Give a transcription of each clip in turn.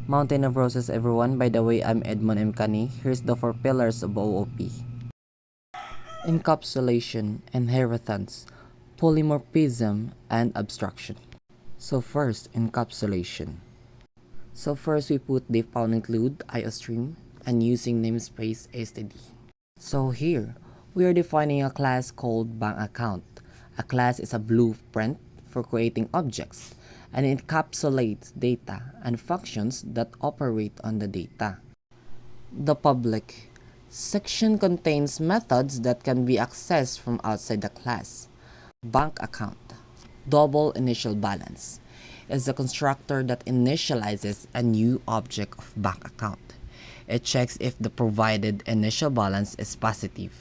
Mountain of Roses everyone, by the way, I'm Edmond M. Cani. Here's the 4 pillars of OOP. Encapsulation, inheritance, polymorphism, and abstraction. So first, encapsulation. So first we put the found include IOStream and using namespace std. So here, we are defining a class called bank account. A class is a blueprint for creating objects, and it encapsulates data and functions that operate on the data. The public section contains methods that can be accessed from outside the class. Bank account, double initial balance, is a constructor that initializes a new object of bank account. It checks if the provided initial balance is positive.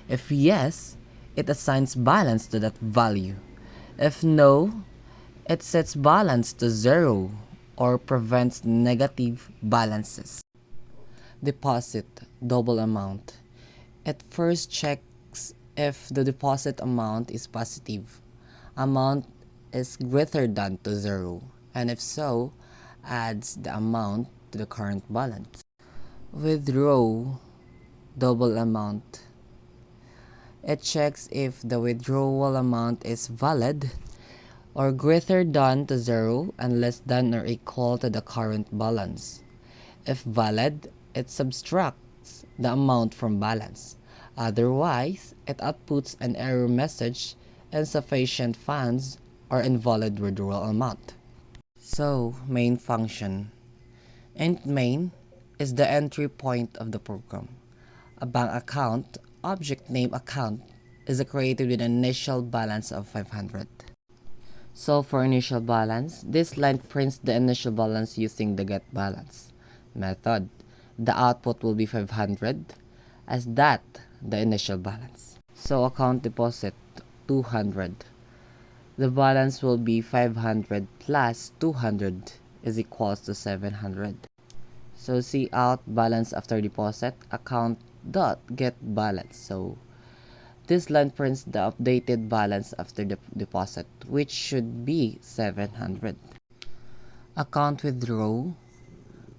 If yes, it assigns balance to that value. If no, it sets balance to 0 or prevents negative balances. Deposit, double amount. It first checks if the deposit amount is positive. Amount is greater than to 0, and if so, adds the amount to the current balance. Withdraw, double amount. It checks if the withdrawal amount is valid or greater than to 0 and less than or equal to the current balance. If valid, it subtracts the amount from balance. Otherwise, it outputs an error message, insufficient funds, or invalid withdrawal amount. So, main function. Int main is the entry point of the program. A bank account, object name account, is created with an initial balance of 500. So for initial balance, this line prints the initial balance using the getBalance method. The output will be 500 as that the initial balance. So account deposit 200. The balance will be 500 plus 200 is equals to 700. So see out balance after deposit account dot get balance. So this line prints the updated balance after the deposit, which should be 700. Account withdraw.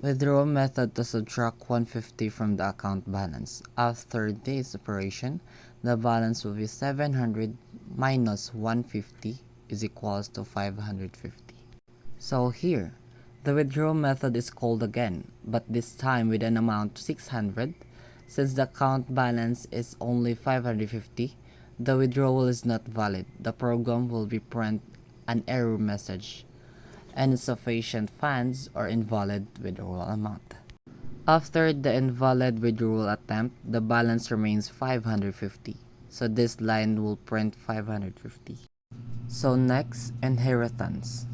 Withdraw method to subtract 150 from the account balance. After this operation, the balance will be 700 minus 150 is equals to 550. So here, the withdraw method is called again, but this time with an amount 600. Since the account balance is only 550, the withdrawal is not valid. The program will be print an error message, insufficient funds or invalid withdrawal amount. After the invalid withdrawal attempt, the balance remains 550. So this line will print 550. So next, inheritance.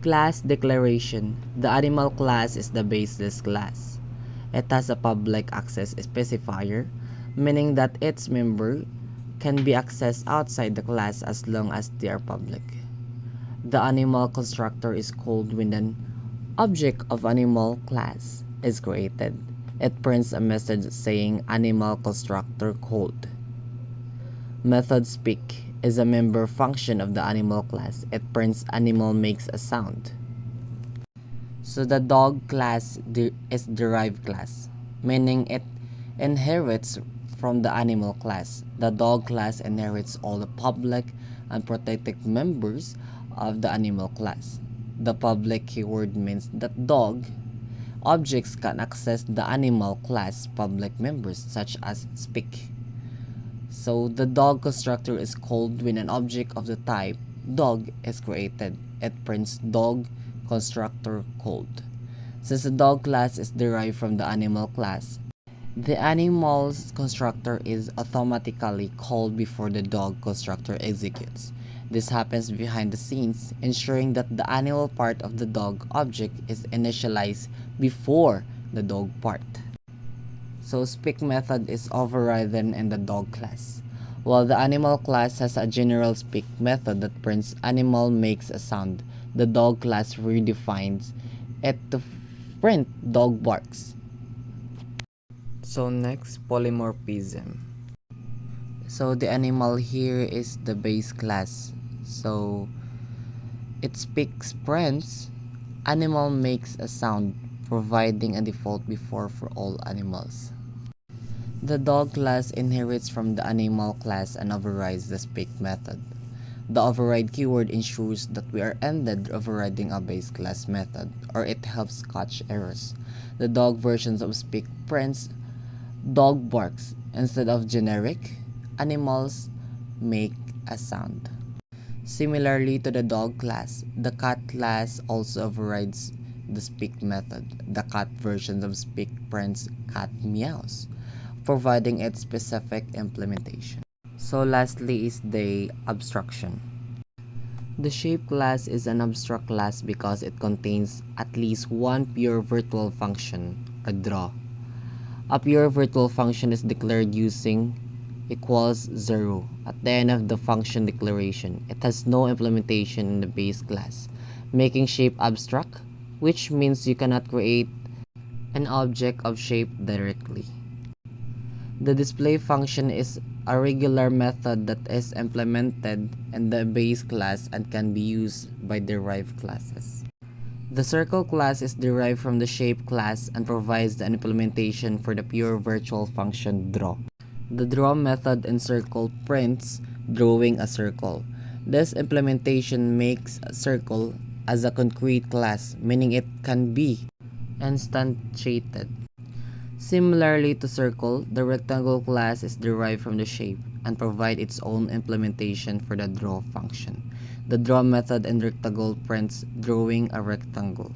Class declaration. The animal class is the baseless class. It has a public access specifier, meaning that its member can be accessed outside the class as long as they are public. The animal constructor is called when an object of animal class is created. It prints a message saying animal constructor called. Method speak is a member function of the animal class. It prints animal makes a sound. So the dog class is derived class, meaning it inherits from the animal class. The dog class inherits all the public and protected members of the animal class. The public keyword means that dog objects can access the animal class public members such as speak. So the dog constructor is called when an object of the type dog is created. It prints dog constructor called. Since the dog class is derived from the animal class, the animal's constructor is automatically called before the dog constructor executes. This happens behind the scenes, ensuring that the animal part of the dog object is initialized before the dog part. So speak method is overridden in the dog class, while the animal class has a general speak method that prints animal makes a sound. The dog class redefines it to print dog barks. So next, polymorphism. So the animal here is the base class. So it speaks prints, animal makes a sound providing a default before for all animals. The dog class inherits from the animal class and overrides the speak method. The override keyword ensures that we are ended overriding a base class method, or it helps catch errors. The dog versions of speak prints dog barks instead of generic animals make a sound. Similarly to the dog class, the cat class also overrides the speak method. The cat version of speak prints cat meows, providing its specific implementation. So lastly is the abstraction. The shape class is an abstract class because it contains at least one pure virtual function, or draw. A pure virtual function is declared using equals 0 at the end of the function declaration. It has no implementation in the base class, making shape abstract, which means you cannot create an object of shape directly. The display function is a regular method that is implemented in the base class and can be used by derived classes. The circle class is derived from the shape class and provides the implementation for the pure virtual function draw. The draw method in circle prints drawing a circle. This implementation makes a circle as a concrete class, meaning it can be instantiated. Similarly to circle, the rectangle class is derived from the shape and provides its own implementation for the draw function. The draw method in rectangle prints drawing a rectangle.